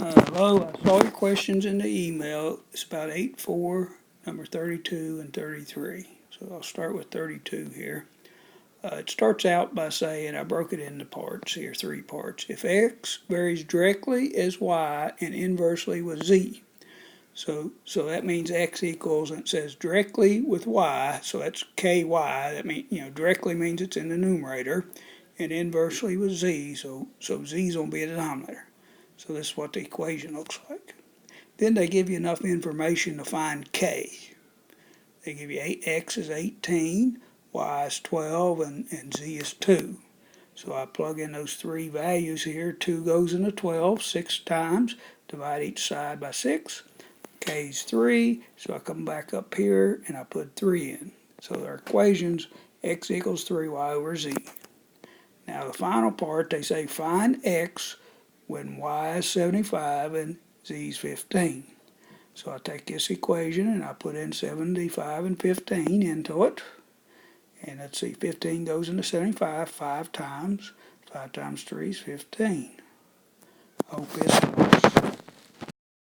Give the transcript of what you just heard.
Hello, I saw your questions in the email. It's about 8-4, number 32 and 33. So I'll start with 32 here. It starts out by saying, I broke it into parts here, 3 parts. If x varies directly as y and inversely with z. So that means x equals, and it says directly with y, so that's ky. That means, directly means it's in the numerator, and inversely with z, so z's going to be the denominator. So this is what the equation looks like. Then they give you enough information to find k. They give you x is 18, y is 12, and z is 2. So I plug in those 3 values here. 2 goes into 12 6 times. Divide each side by 6. K is 3, so I come back up here and I put 3 in. So their equations, x equals 3y over z. Now the final part, they say find x when y is 75 and z is 15. So I take this equation and I put in 75 and 15 into it. And let's see, 15 goes into 75 5 times. 5 times 3 is 15. Hope this works.